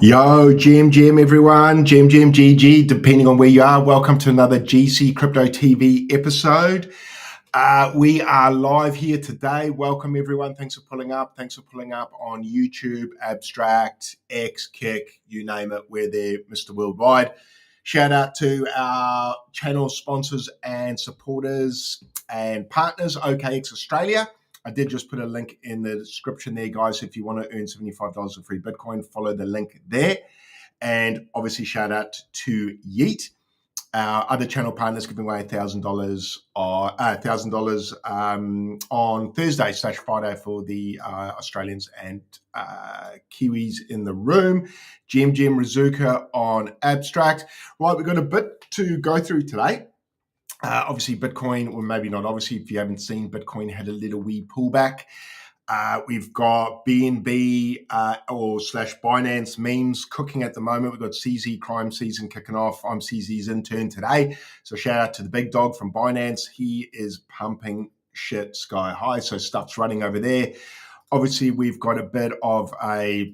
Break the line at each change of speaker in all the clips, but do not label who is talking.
Yo, GM everyone, GM GG, depending on where you are. Welcome to another GC Crypto TV episode. We are live here today. Welcome everyone. Thanks for pulling up. Thanks for pulling up on YouTube, Abstract, X, Kick, you name it. We're there, Mr. Worldwide. Shout out to our channel sponsors and supporters and partners, OKX Australia. I did just put a link in the description there, guys. If you want to earn $75 of free Bitcoin, follow the link there. And obviously, shout out to Yeet. Our other channel partners giving away $1,000 on Thursday/Friday for the Australians and Kiwis in the room. Jim Rizuka on Abstract. Right, we've got a bit to go through today. Obviously, Bitcoin, or maybe not obviously, if you haven't seen, Bitcoin had a little wee pullback. We've got BNB or slash Binance memes cooking at the moment. We've got CZ crime season kicking off. I'm CZ's intern today. So shout out to the big dog from Binance. He is pumping shit sky high. So stuff's running over there. Obviously, we've got a bit of a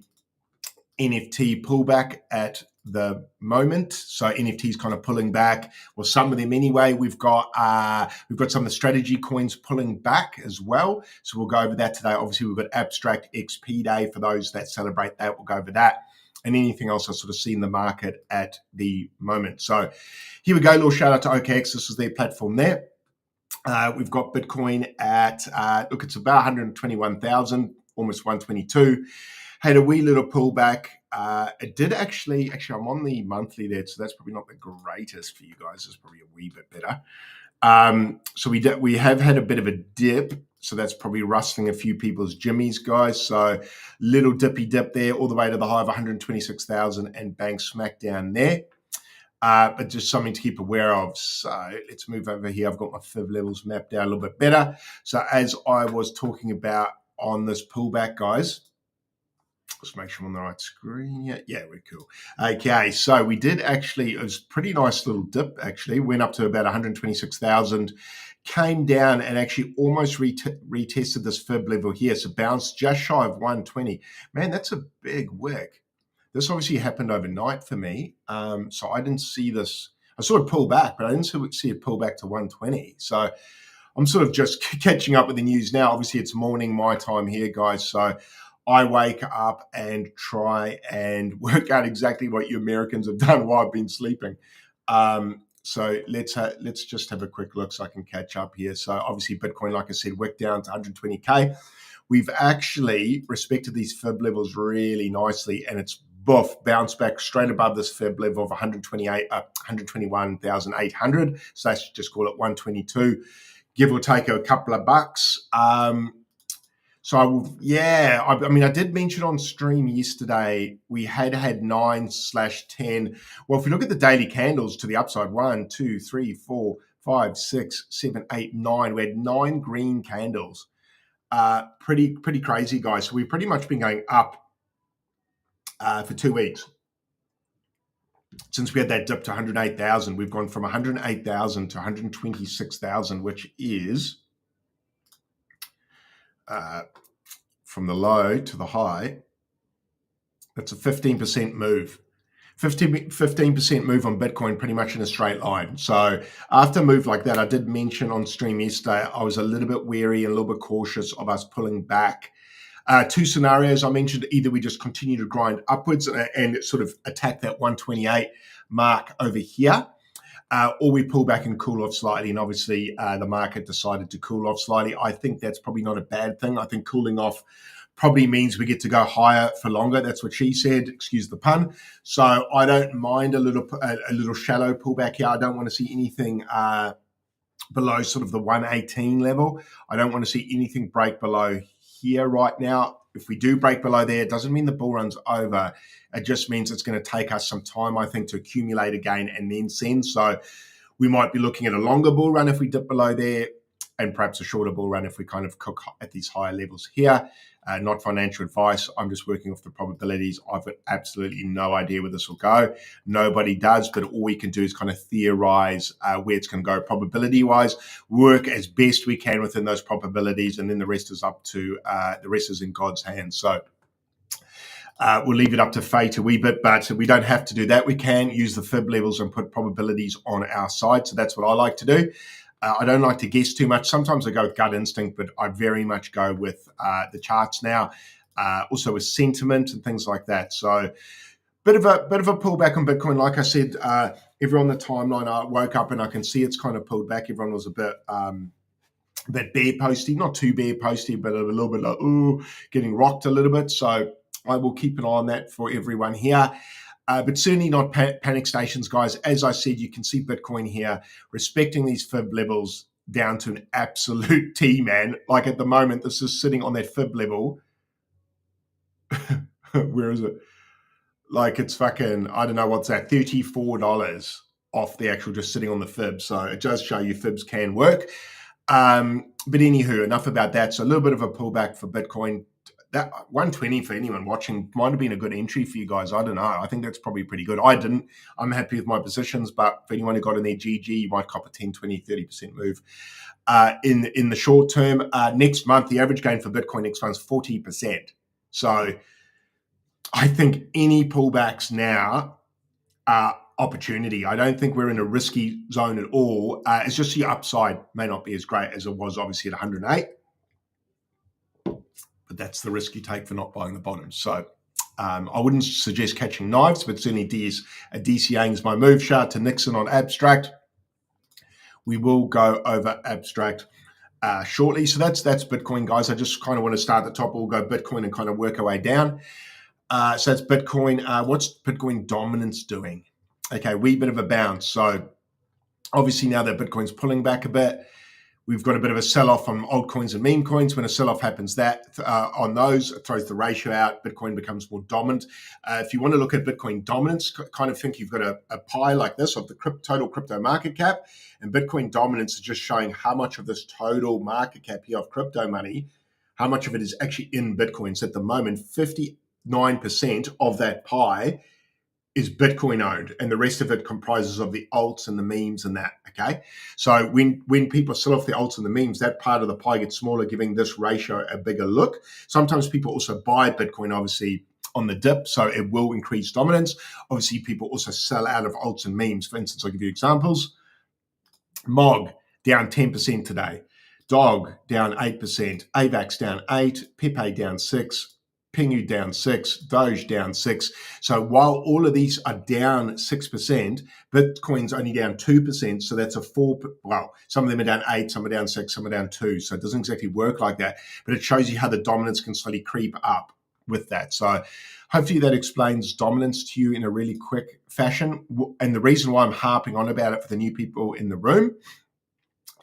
NFT pullback at the moment. So NFTs kind of pulling back, well, some of them anyway. We've got some of the strategy coins pulling back as well. So we'll go over that today. Obviously, we've got Abstract XP Day for those that celebrate that. We'll go over that. And anything else I sort of see in the market at the moment. So here we go. A little shout out to OKX. This is their platform there. We've got Bitcoin at, look, it's about 121,000, almost 122. Had a wee little pullback. It did actually, I'm on the monthly there, so that's probably not the greatest for you guys. It's probably a wee bit better. So we have had a bit of a dip. So that's probably rustling a few people's jimmies, guys. So little dippy dip there, all the way to the high of 126,000 and bang smack down there. But just something to keep aware of. So let's move over here. I've got my fib levels mapped out a little bit better. So as I was talking about on this pullback, guys, let's make sure I'm on the right screen. Yeah, we're cool. Okay, so we did actually, it was a pretty nice little dip actually. Went up to about 126,000, came down and actually almost retested this fib level here. So bounced just shy of 120. Man, that's a big wick. This obviously happened overnight for me. So I didn't see this. I saw it pull back, but I didn't see it pull back to 120. So I'm sort of just catching up with the news now. Obviously, it's morning my time here, guys. So I wake up and try and work out exactly what you Americans have done while I've been sleeping. So let's just have a quick look so I can catch up here. So obviously Bitcoin, like I said, wicked down to 120K. We've actually respected these fib levels really nicely, and it's bounced back straight above this fib level of 121,800. So let's just call it 122, give or take a couple of bucks. So I mean, I did mention on stream yesterday, we had 9/10. Well, if we look at the daily candles to the upside, 1, 2, 3, 4, 5, 6, 7, 8, 9. We had 9 green candles. Pretty crazy, guys. So we've pretty much been going up for 2 weeks. Since we had that dip to 108,000, we've gone from 108,000 to 126,000, which is from the low to the high. That's a 15% move. 15% move on Bitcoin pretty much in a straight line. So after a move like that, I did mention on stream yesterday, I was a little bit wary and a little bit cautious of us pulling back. 2 scenarios I mentioned: either we just continue to grind upwards and sort of attack that 128 mark over here, or we pull back and cool off slightly. And obviously the market decided to cool off slightly. I think that's probably not a bad thing. I think cooling off probably means we get to go higher for longer. That's what she said, excuse the pun. So I don't mind a little shallow pullback here. I don't want to see anything below sort of the 118 level. I don't want to see anything break below here right now. If we do break below there, it doesn't mean the bull run's over. It just means it's going to take us some time, I think, to accumulate again and then send. So we might be looking at a longer bull run if we dip below there, and perhaps a shorter bull run if we kind of cook at these higher levels here. Not financial advice. I'm just working off the probabilities. I've got absolutely no idea where this will go. Nobody does, but all we can do is kind of theorize where it's going to go probability-wise, work as best we can within those probabilities, and then the rest is up to, the rest is in God's hands. So We'll leave it up to fate a wee bit, but we don't have to do that. We can use the fib levels and put probabilities on our side. So that's what I like to do. I don't like to guess too much. Sometimes I go with gut instinct, but I very much go with the charts now, also with sentiment and things like that. So bit of a pullback on Bitcoin. Like I said, everyone on the timeline, I woke up and I can see it's kind of pulled back. Everyone was a bit bear posty, not too bear posty, but a little bit like, ooh, getting rocked a little bit. So I will keep an eye on that for everyone here. But certainly not panic stations, guys. As I said, you can see Bitcoin here respecting these fib levels down to an absolute T, man. Like at the moment, this is sitting on that fib level. Where is it? Like it's fucking, I don't know what's that, $34 off the actual just sitting on the fib. So it does show you fibs can work. But anywho, enough about that. So a little bit of a pullback for Bitcoin. That 120 for anyone watching might have been a good entry for you guys. I don't know. I think that's probably pretty good. I didn't. I'm happy with my positions, but for anyone who got in their GG, you might cop a 10, 20, 30% move. In the short term, next month, the average gain for Bitcoin next month is 40%. So I think any pullbacks now are opportunity. I don't think we're in a risky zone at all. It's just the upside may not be as great as it was obviously at 108. But that's the risk you take for not buying the bottom. So I wouldn't suggest catching knives, but certainly DCAing is my move. Shout out to Nixon on Abstract. We will go over Abstract shortly. So that's Bitcoin, guys. I just kind of want to start at the top. We'll go Bitcoin and kind of work our way down. So that's Bitcoin. What's Bitcoin dominance doing? Okay, wee bit of a bounce. So obviously now that Bitcoin's pulling back a bit, we've got a bit of a sell-off on altcoins and meme coins. When a sell-off happens, on those, it throws the ratio out. Bitcoin becomes more dominant. If you want to look at Bitcoin dominance, kind of think you've got a pie like this of the total crypto market cap, and Bitcoin dominance is just showing how much of this total market cap here of crypto money, how much of it is actually in Bitcoins. At the moment, 59% of that pie is Bitcoin owned, and the rest of it comprises of the alts and the memes and that, okay? So when people sell off the alts and the memes, that part of the pie gets smaller, giving this ratio a bigger look. Sometimes people also buy Bitcoin, obviously, on the dip, so it will increase dominance. Obviously, people also sell out of alts and memes. For instance, I'll give you examples. MOG, down 10% today. DOG, down 8%. AVAX, down 8%. Pepe, down 6%. Pingu down 6%, Doge down 6%. So while all of these are down 6%, Bitcoin's only down 2%. So that's some of them are down 8%, some are down 6%, some are down 2%. So it doesn't exactly work like that, but it shows you how the dominance can slowly creep up with that. So hopefully that explains dominance to you in a really quick fashion. And the reason why I'm harping on about it for the new people in the room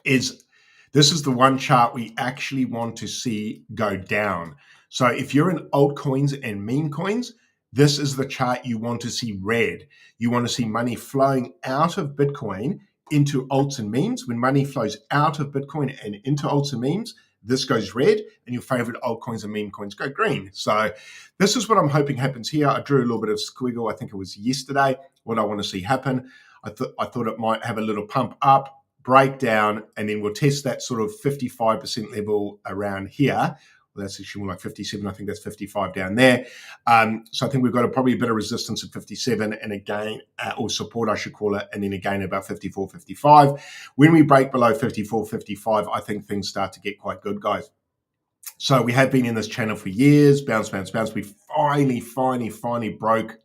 is this is the one chart we actually want to see go down. So if you're in altcoins and meme coins, this is the chart you want to see red. You want to see money flowing out of Bitcoin into alts and memes. When money flows out of Bitcoin and into alts and memes, this goes red, and your favorite altcoins and meme coins go green. So this is what I'm hoping happens here. I drew a little bit of squiggle. I think it was yesterday. What I want to see happen. I thought it might have a little pump up, break down, and then we'll test that sort of 55% level around here. Well, that's actually more like 57. I think that's 55 down there. So I think we've got probably a bit of resistance at 57 and again, or support, I should call it, and then again about 54, 55. When we break below 54, 55, I think things start to get quite good, guys. So we have been in this channel for years, bounce, bounce, bounce. We finally broke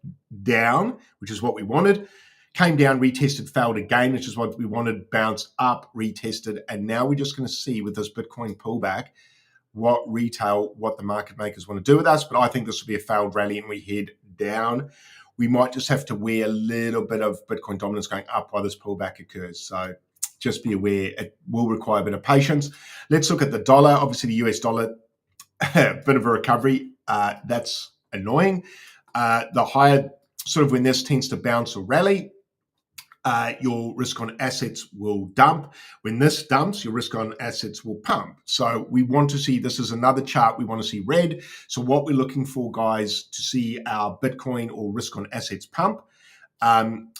down, which is what we wanted. Came down, retested, failed again, which is what we wanted, bounced up, retested. And now we're just going to see with this Bitcoin pullback, what the market makers want to do with us. But I think this will be a failed rally and we head down. We might just have to wear a little bit of Bitcoin dominance going up while this pullback occurs. So just be aware, it will require a bit of patience. Let's look at the dollar. Obviously, the US dollar, a bit of a recovery. That's annoying. The higher, sort of when this tends to bounce or rally, your risk on assets will dump. When this dumps, your risk on assets will pump. So we want to see, this is another chart, we want to see red. So what we're looking for, guys, to see our Bitcoin or risk on assets pump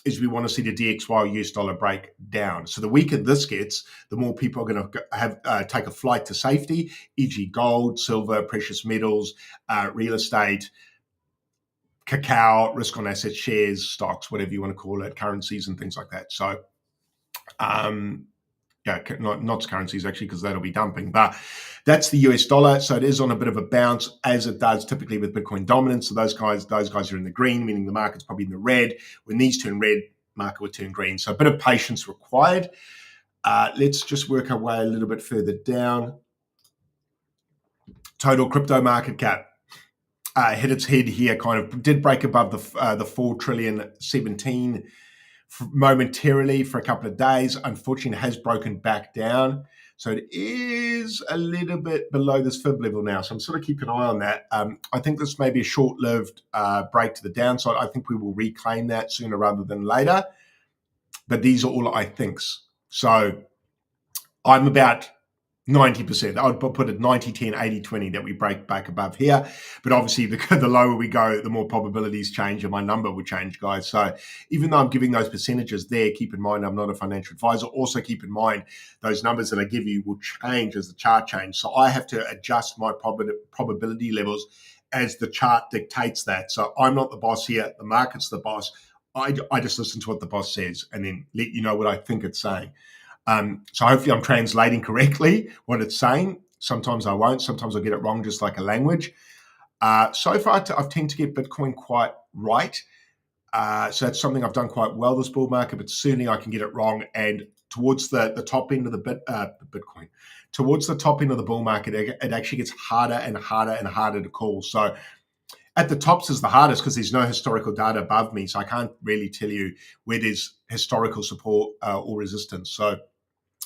is we want to see the DXY US dollar break down. So the weaker this gets, the more people are going to have take a flight to safety, e.g. gold, silver, precious metals, real estate, cacao, risk on assets, shares, stocks, whatever you want to call it, currencies and things like that. So, yeah, not currencies actually, because that'll be dumping, but that's the US dollar. So it is on a bit of a bounce, as it does typically with Bitcoin dominance. So those guys are in the green, meaning the market's probably in the red. When these turn red, market will turn green. So a bit of patience required. Let's just work our way a little bit further down. Total crypto market cap hit its head here, kind of did break above the 4 trillion 17 momentarily for a couple of days. Unfortunately, it has broken back down. So it is a little bit below this fib level now. So I'm sort of keeping an eye on that. I think this may be a short-lived break to the downside. I think we will reclaim that sooner rather than later. But these are all I thinks. So I'm about 90%. I would put it 90-10, 80-20 that we break back above here. But obviously, the lower we go, the more probabilities change and my number will change, guys. So even though I'm giving those percentages there, keep in mind I'm not a financial advisor. Also keep in mind those numbers that I give you will change as the chart changes. So I have to adjust my probability levels as the chart dictates that. So I'm not the boss here. The market's the boss. I just listen to what the boss says and then let you know what I think it's saying. So hopefully I'm translating correctly what it's saying. Sometimes I won't. Sometimes I'll get it wrong, just like a language. So far, I've tended to get Bitcoin quite right. So that's something I've done quite well this bull market, but certainly I can get it wrong. And towards the top end of the Bitcoin, towards the top end of the bull market, it actually gets harder and harder and harder to call. So at the tops is the hardest because there's no historical data above me. So I can't really tell you where there's historical support or resistance. So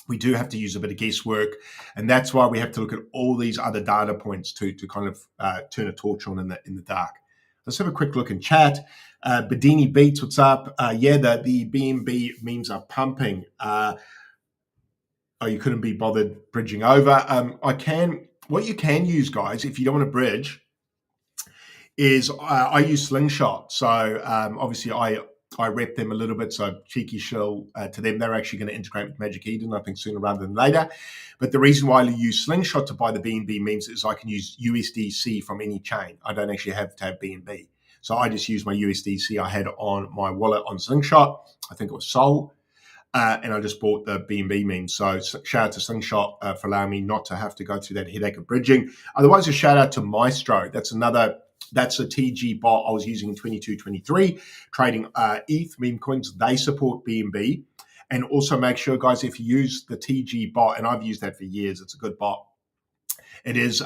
we do have to use a bit of guesswork, and that's why we have to look at all these other data points to kind of turn a torch on in the dark. Let's have a quick look in chat. Bedini Beats, what's up? Yeah, the BNB memes are pumping. Oh, you couldn't be bothered bridging over. What you can use, guys, if you don't want to bridge, is I use Slingshot. So obviously I rep them a little bit, so cheeky shill to them. They're actually going to integrate with Magic Eden, I think, sooner rather than later. But the reason why I use Slingshot to buy the BNB memes is I can use USDC from any chain. I don't actually have to have BNB. So I just use my USDC I had on my wallet on Slingshot. I think it was Sol. And I just bought the BNB meme. So shout out to Slingshot for allowing me not to have to go through that headache of bridging. Otherwise, a shout out to Maestro. That's a TG bot I was using in 22-23, trading ETH, Memecoins. They support BNB. And also make sure, guys, if you use the TG bot, and I've used that for years, it's a good bot. It is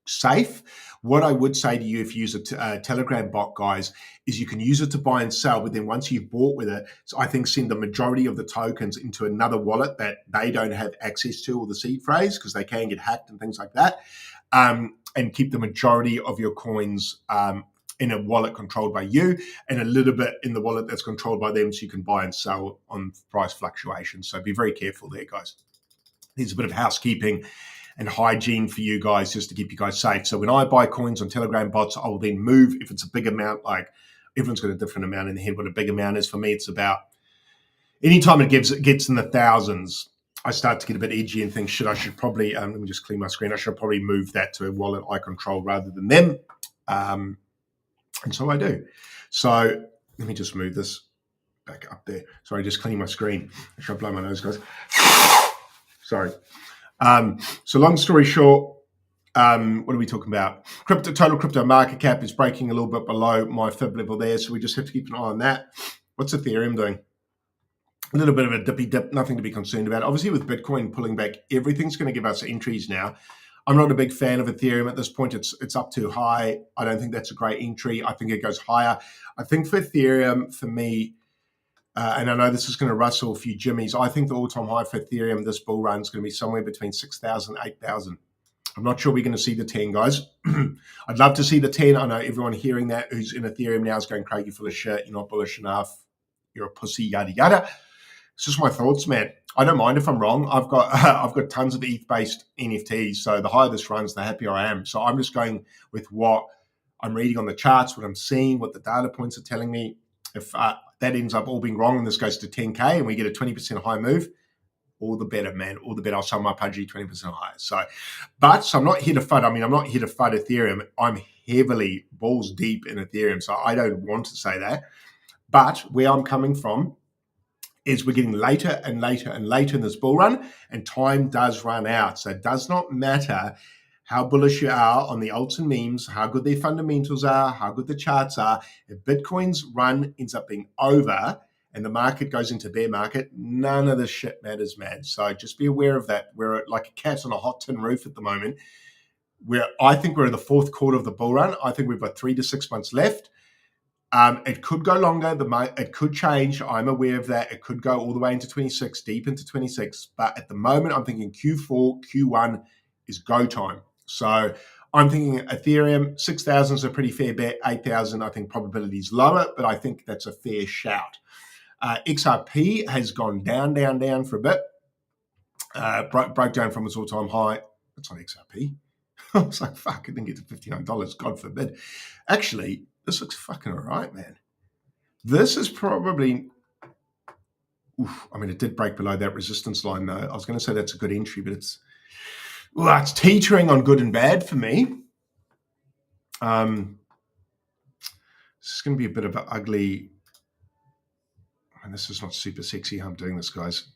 safe. What I would say to you if you use a Telegram bot, guys, is you can use it to buy and sell, but then once you've bought with it, so I think send the majority of the tokens into another wallet that they don't have access to, or the seed phrase, because they can get hacked and things like that. And keep the majority of your coins in a wallet controlled by you, and a little bit in the wallet that's controlled by them, so you can buy and sell on price fluctuations. So be very careful there, guys. There's a bit of housekeeping and hygiene for you guys, just to keep you guys safe. So when I buy coins on Telegram bots, I will then move. If it's a big amount, like everyone's got a different amount in their head what a big amount is. For me, it's about anytime it gets in the thousands, I start to get a bit edgy and think, I should probably, let me just clean my screen. I should probably move that to a wallet I control rather than them. And so I do. So let me just move this back up there. Sorry, just cleaning my screen. Should I blow my nose, guys? Sorry. So long story short, what are we talking about? Total crypto market cap is breaking a little bit below my fib level there. So we just have to keep an eye on that. What's Ethereum doing? A little bit of a dippy dip, nothing to be concerned about. Obviously, with Bitcoin pulling back, everything's going to give us entries now. I'm not a big fan of Ethereum at this point. It's up too high. I don't think that's a great entry. I think it goes higher. I think for Ethereum, for me, and I know this is going to rustle a few jimmies, I think the all-time high for Ethereum this bull run is going to be somewhere between 6,000 and 8,000. I'm not sure we're going to see the 10, guys. I'd love to see the 10. I know everyone hearing that who's in Ethereum now is going, Craig, you're full of shit. You're not bullish enough. You're a pussy, yada, yada. It's just my thoughts, man. I don't mind if I'm wrong. I've got tons of ETH-based NFTs. So the higher this runs, the happier I am. So I'm just going with what I'm reading on the charts, what I'm seeing, what the data points are telling me. If that ends up all being wrong and this goes to 10K and we get a 20% high move, all the better, man. All the better. I'll sell my Pudgy 20% higher. So I'm not here to FUD. I'm not here to FUD Ethereum. I'm heavily balls deep in Ethereum, so I don't want to say that. But where I'm coming from is we're getting later and later and later in this bull run, and time does run out. So it does not matter how bullish you are on the alts and memes, how good their fundamentals are, how good the charts are. If Bitcoin's run ends up being over and the market goes into bear market, none of this shit matters, man. So just be aware of that. We're like a cat on a hot tin roof at the moment. I think we're in the fourth quarter of the bull run. I think we've got 3 to 6 months left. It could go longer. It could change. I'm aware of that. It could go all the way into 26, deep into 26. But at the moment, I'm thinking Q4, Q1 is go time. So I'm thinking Ethereum, 6,000 is a pretty fair bet. 8,000, I think probability is lower, but I think that's a fair shout. XRP has gone down for a bit. Broke down from its all-time high. That's on XRP. I was like, fuck, I didn't get to $59. God forbid. Actually, this looks fucking all right, man. This is probably, it did break below that resistance line, though. I was going to say that's a good entry, but it's teetering on good and bad for me. This is going to be a bit of an ugly, and this is not super sexy how I'm doing this, guys.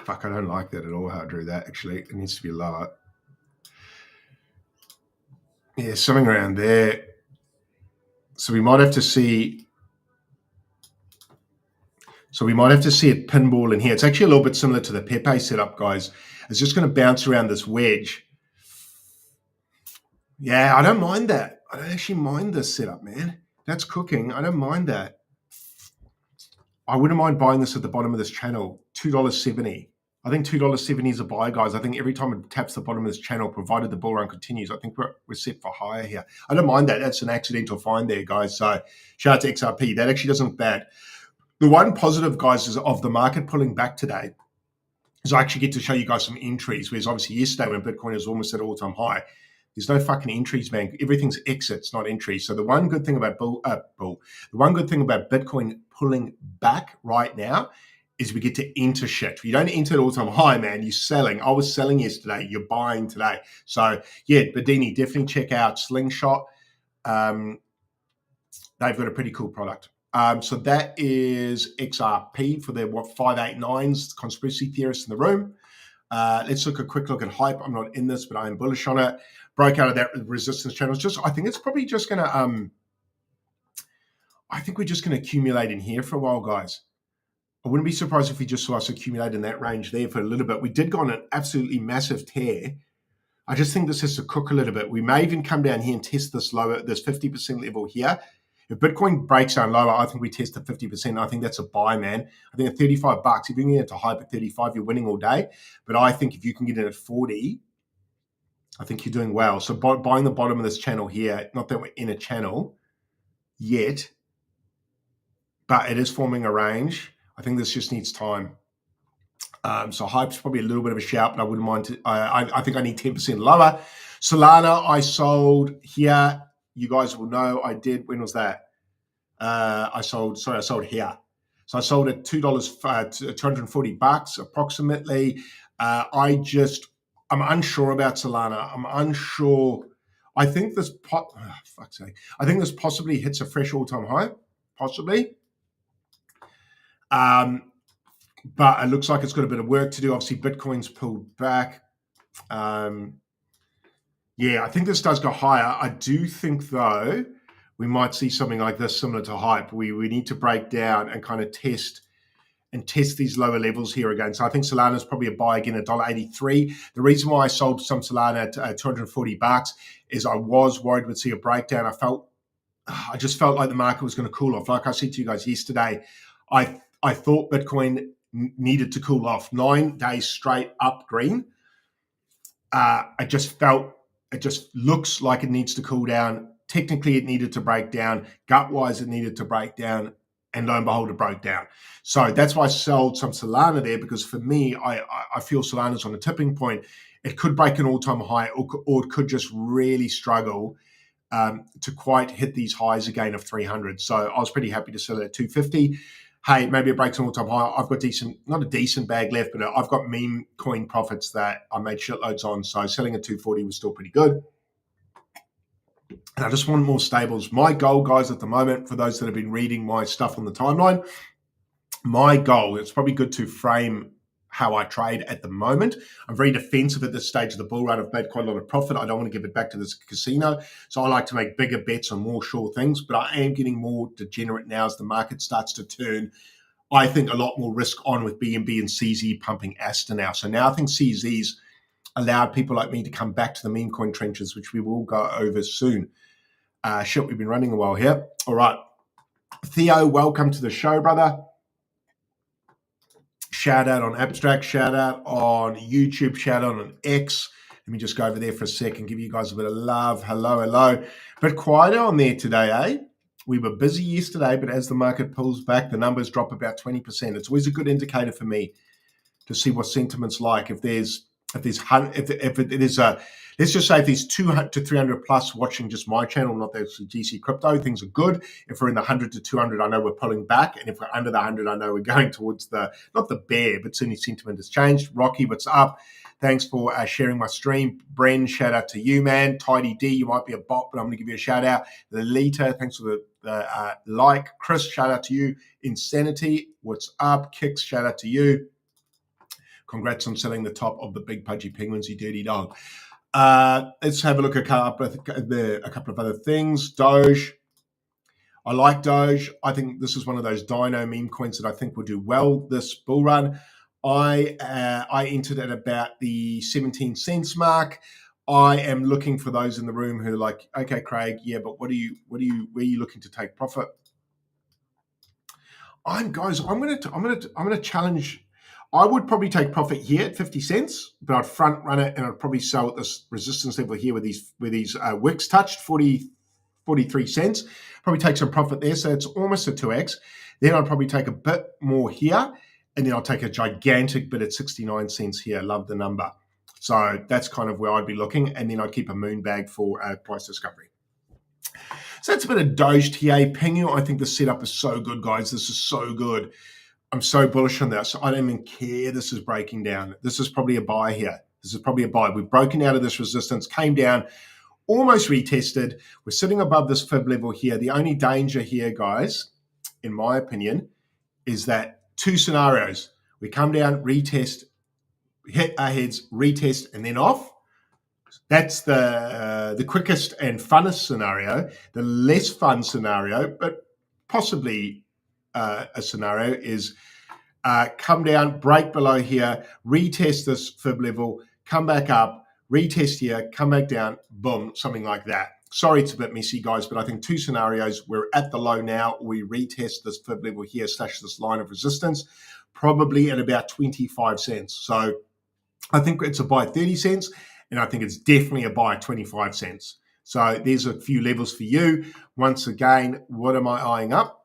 Fuck, I don't like that at all, how I drew that, actually. It needs to be lower. Yeah, something around there. So we might have to see. It pinball in here. It's actually a little bit similar to the Pepe setup, guys. It's just going to bounce around this wedge. Yeah, I don't mind that. I don't actually mind this setup, man. That's cooking. I don't mind that. I wouldn't mind buying this at the bottom of this channel, $2.70. I think $2.70 is a buy, guys. I think every time it taps the bottom of this channel, provided the bull run continues, I think we're set for higher here. I don't mind that. That's an accidental find there, guys. So shout out to XRP. That actually doesn't look bad. The one positive, guys, is of the market pulling back today is I actually get to show you guys some entries, whereas obviously yesterday when Bitcoin is almost at all-time high, there's no fucking entries, man. Everything's exits, not entries. So the one good thing about Bitcoin pulling back right now is we get to enter shit. You don't enter at all-time high, man. You're selling. I was selling yesterday. You're buying today. So yeah, Bedini, definitely check out Slingshot. They've got a pretty cool product. So that is XRP for their 589s, conspiracy theorists in the room. Let's look a quick look at Hype. I'm not in this, but I am bullish on it. Broke out of that resistance channel. I think it's probably just going to, I think we're just going to accumulate in here for a while, guys. I wouldn't be surprised if we just saw us accumulate in that range there for a little bit. We did go on an absolutely massive tear. I just think this has to cook a little bit. We may even come down here and test this lower, this 50% level here. If Bitcoin breaks down lower, I think we test the 50%. I think that's a buy, man. I think at $35, if you can get it to Hype at 35, you're winning all day. But I think if you can get it at 40, I think you're doing well. So buying the bottom of this channel here, not that we're in a channel yet, but it is forming a range. I think this just needs time. So Hype's probably a little bit of a shout, but I wouldn't mind. I think I need 10% lower. Solana, I sold here. You guys will know I did. When was that? I sold here. So I sold at $240 approximately. I'm unsure about Solana. I'm unsure. I think this I think this possibly hits a fresh all-time high, possibly. But it looks like it's got a bit of work to do. Obviously, Bitcoin's pulled back. Yeah, I think this does go higher. I do think, though, we might see something like this similar to Hype. We need to break down and kind of test these lower levels here again. So I think Solana is probably a buy again at $1.83. The reason why I sold some Solana at $240 is I was worried we'd see a breakdown. I just felt like the market was going to cool off. Like I said to you guys yesterday, I thought Bitcoin needed to cool off 9 days straight up green. It just looks like it needs to cool down. Technically, it needed to break down. Gut-wise, it needed to break down. And lo and behold, it broke down. So that's why I sold some Solana there, because for me, I feel Solana's on a tipping point. It could break an all-time high, or it could just really struggle to quite hit these highs again of 300. So I was pretty happy to sell it at 250. Hey, maybe it breaks an all-time high. I've got not a decent bag left, but I've got meme coin profits that I made shitloads on. So selling at 240 was still pretty good. And I just want more stables. My goal, guys, at the moment, for those that have been reading my stuff on the timeline, my goal, it's probably good to frame how I trade at the moment. I'm very defensive at this stage of the bull run. I've made quite a lot of profit. I don't want to give it back to this casino. So I like to make bigger bets on more sure things, but I am getting more degenerate now as the market starts to turn. I think a lot more risk on with BNB and CZ pumping Asta now. So now I think CZ's allowed people like me to come back to the meme coin trenches, which we will go over soon. Shit, we've been running a while here. All right. Theo, welcome to the show, brother. Shout out on Abstract, shout out on YouTube, shout out on X. Let me just go over there for a second, give you guys a bit of love. Hello. But quieter on there today, eh? We were busy yesterday, but as the market pulls back, the numbers drop about 20%. It's always a good indicator for me to see what sentiment's like. If it is let's just say if there's 200 to 300 plus watching just my channel, not the GC crypto, things are good. If we're in the 100 to 200, I know we're pulling back, and if we're under the 100, I know we're going towards the not the bear, but certainly sentiment has changed. Rocky, what's up? Thanks for sharing my stream. Bren, shout out to you, man. Tidy D, you might be a bot, but I'm going to give you a shout out. The Lita, thanks for the like. Chris, shout out to you. Insanity, what's up? Kicks, shout out to you. Congrats on selling the top of the big pudgy penguins, you dirty dog. Let's have a look at a couple of other things. Doge. I like Doge. I think this is one of those dino meme coins that I think will do well this bull run. I entered at about the 17 cents mark. I am looking for those in the room who are like, okay, Craig, yeah, but where are you looking to take profit? I'm gonna challenge. I would probably take profit here at 50 cents, but I'd front run it and I'd probably sell at this resistance level here where these wicks touched 43 cents. Probably take some profit there, so it's almost a 2x. Then I'd probably take a bit more here, and then I'll take a gigantic bit at 69 cents here. Love the number. So that's kind of where I'd be looking, and then I'd keep a moon bag for price discovery. So that's a bit of Doge TA. Pengu, I think the setup is so good, guys. This is so good. I'm so bullish on this. I don't even care this is breaking down. This is probably a buy here. This is probably a buy. We've broken out of this resistance, came down, almost retested. We're sitting above this fib level here. The only danger here, guys, in my opinion, is that two scenarios. We come down, retest, hit our heads, retest, and then off. That's the quickest and funnest scenario. The less fun scenario, but possibly a scenario, is come down, break below here, retest this fib level, come back up, retest here, come back down, boom, something like that. Sorry, it's a bit messy, guys, but I think two scenarios. We're at the low now. We retest this fib level here, slash this line of resistance, probably at about 25 cents. So I think it's a buy 30 cents, and I think it's definitely a buy 25 cents. So there's a few levels for you. Once again, what am I eyeing up?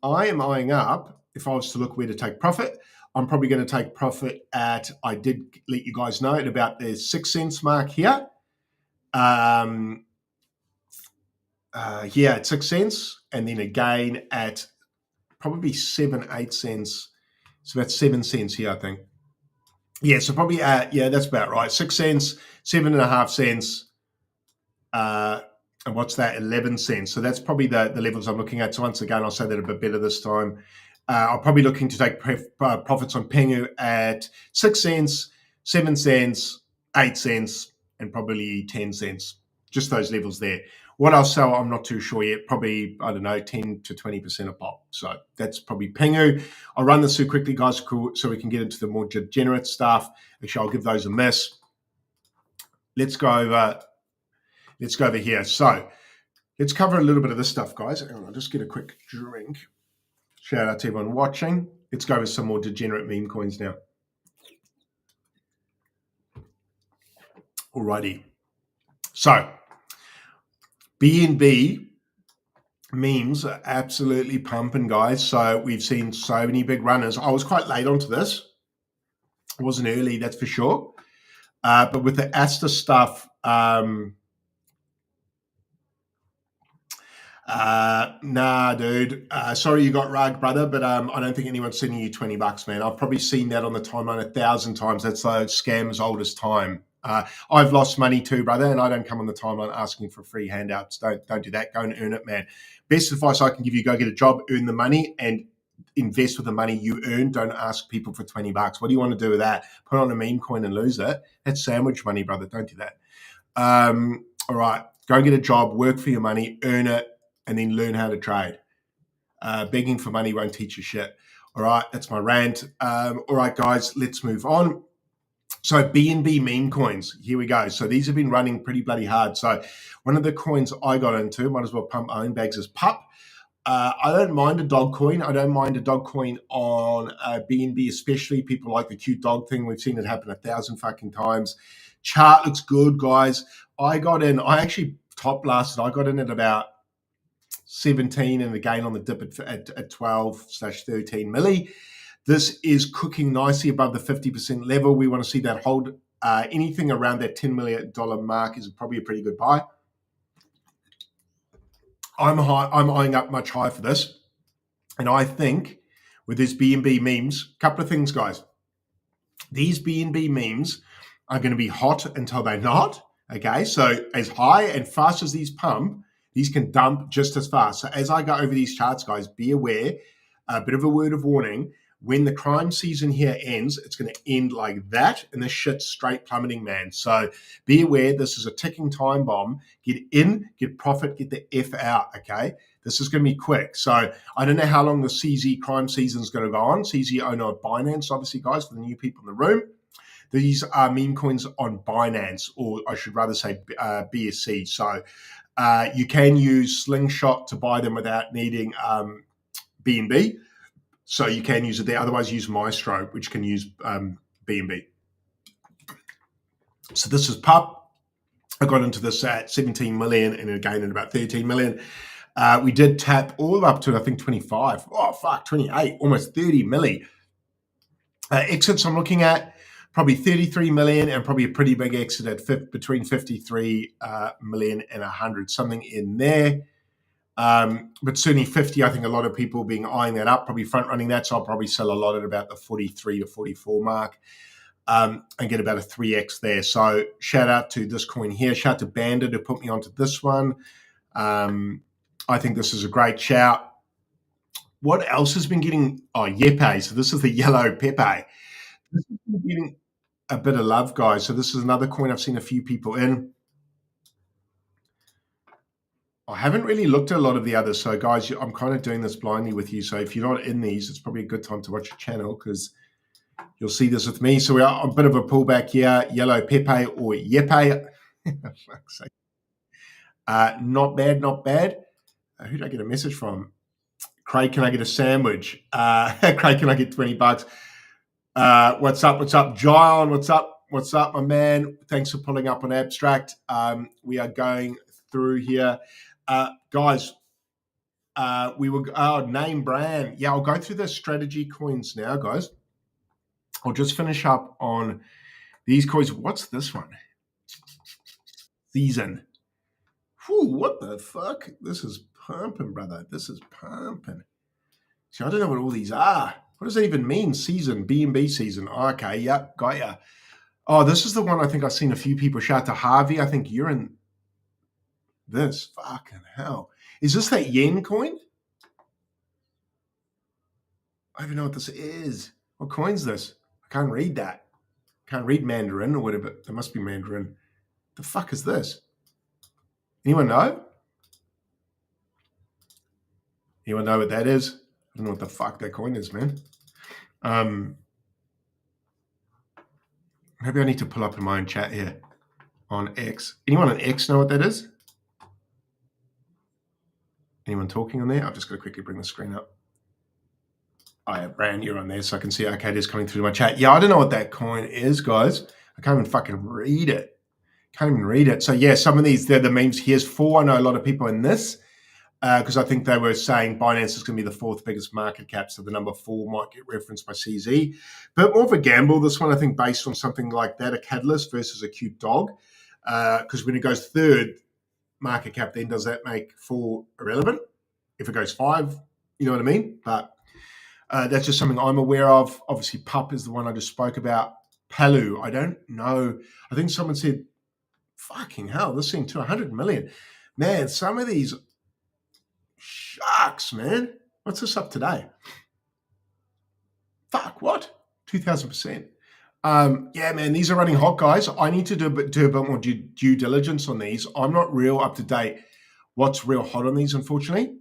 I am eyeing up, if I was to look where to take profit, I'm probably going to take profit at, I did let you guys know, at about the 6 cents mark here. At 6 cents, and then again at probably 7-8 cents. So that's 7 cents here, I think. Yeah, so probably that's about right. 6 cents, 7.5 cents, and what's that? 11 cents. So that's probably the levels I'm looking at. So once again, I'll say that a bit better this time. I'm probably looking to take profits on Pengu at 6 cents, 7 cents, 8 cents, and probably 10 cents. Just those levels there. What I'll sell, I'm not too sure yet. Probably, I don't know, 10 to 20% a pop. So that's probably Pengu. I'll run this through quickly, guys, so we can get into the more degenerate stuff. Actually, I'll give those a miss. Let's go over here. So let's cover a little bit of this stuff, guys. And I'll just get a quick drink. Shout out to everyone watching. Let's go with some more degenerate meme coins now. Alrighty. So BNB memes are absolutely pumping, guys. So we've seen so many big runners. I was quite late onto this. I wasn't early, that's for sure. But with the Asta stuff, nah, dude. Sorry you got rugged, brother, but I don't think anyone's sending you $20, man. I've probably seen that on the timeline 1,000 times. That's the scam as old as time. I've lost money too, brother, and I don't come on the timeline asking for free handouts. Don't do that. Go and earn it, man. Best advice I can give you: go get a job, earn the money, and invest with the money you earn. Don't ask people for $20. What do you want to do with that? Put on a meme coin and lose it. That's sandwich money, brother. Don't do that. All right, go get a job, work for your money, earn it, and then learn how to trade. Begging for money won't teach you shit. All right, that's my rant. All right, guys, let's move on. So BNB meme coins, here we go. So these have been running pretty bloody hard. So one of the coins I got into, might as well pump my own bags, is Pup. I don't mind a dog coin. I don't mind a dog coin on BNB, especially people like the cute dog thing. We've seen it happen 1,000 fucking times. Chart looks good, guys. I actually top blasted. I got in at about 17 and again on the dip at 12/13 milli. This is cooking nicely above the 50% level. We want to see that hold. Anything around that $10 million mark is probably a pretty good buy. I'm eyeing up much higher for this. And I think with this BNB memes, a couple of things, guys. These BNB memes are going to be hot until they're not. Okay, so as high and fast as these pump, these can dump just as fast. So as I go over these charts, guys, be aware, a bit of a word of warning, when the crime season here ends, it's going to end like that, and this shit's straight plummeting, man. So be aware, this is a ticking time bomb. Get in, get profit, get the F out, okay? This is going to be quick. So I don't know how long the CZ crime season is going to go on. CZ owner of Binance, obviously, guys, for the new people in the room. These are meme coins on Binance, or I should rather say BSC. So you can use Slingshot to buy them without needing BNB. So you can use it there. Otherwise, use Maestro, which can use BNB. So this is Pup. I got into this at 17 million and again at about 13 million. We did tap all up to, I think, 25. Oh, fuck, 28, almost 30 milli. Exits I'm looking at probably 33 million and probably a pretty big exit at between 53 million and 100, something in there. But certainly 50, I think a lot of people being eyeing that up, probably front running that. So I'll probably sell a lot at about the 43 to 44 mark and get about a 3x there. So shout out to this coin here. Shout out to Bandit who put me onto this one. I think this is a great shout. What else has been getting? Oh, Yepe. So this is the yellow Pepe. This has been getting a bit of love, guys. So this is another coin I've seen a few people in. I haven't really looked at a lot of the others. So, guys, I'm kind of doing this blindly with you. So if you're not in these, it's probably a good time to watch the channel because you'll see this with me. So we are a bit of a pullback here. Yellow Pepe or Yepe. Fuck's sake. Not bad, not bad. Who did I get a message from? Craig, can I get a sandwich? Craig, can I get $20? What's up? What's up, John? What's up? What's up, my man? Thanks for pulling up on Abstract. We are going through here. Guys, we will name brand. Yeah, I'll go through the strategy coins now, guys. I'll just finish up on these coins. What's this one? Season. Whew, what the fuck? This is pumping, brother. This is pumping. See, I don't know what all these are. What does that even mean? Season, BNB season. Oh, okay, yep, got ya. Oh, this is the one I think I've seen a few people. Shout out to Harvey. I think you're in this. Fucking hell. Is this that yen coin? I don't even know what this is. What coin's this? I can't read that. Can't read Mandarin or whatever. There must be Mandarin. The fuck is this? Anyone know? Anyone know what that is? I don't know what the fuck that coin is, man. Maybe I need to pull up in my own chat here on X. Anyone on X know what that is? Anyone talking on there? I've just got to quickly bring the screen up. Oh, yeah, Brand, you're on there, so I can see, okay, it is coming through my chat. Yeah, I don't know what that coin is, guys. I can't even fucking read it. Can't even read it. So, yeah, some of these, they're the memes. Here's 4. I know a lot of people in this because I think they were saying Binance is going to be the 4th biggest market cap, so the number 4 might get referenced by CZ. But more of a gamble, this one, I think, based on something like that, a catalyst versus a cute dog. Because when it goes 3rd market cap, then does that make 4 irrelevant? If it goes 5, you know what I mean? But that's just something I'm aware of. Obviously, Pup is the one I just spoke about. Palu. I don't know. I think someone said, fucking hell, this thing to 100 million. Man, some of these sharks, man. What's this up today? Fuck, what? 2,000%. Yeah, man, these are running hot, guys. I need to do a bit more due diligence on these. I'm not real up to date what's real hot on these, unfortunately.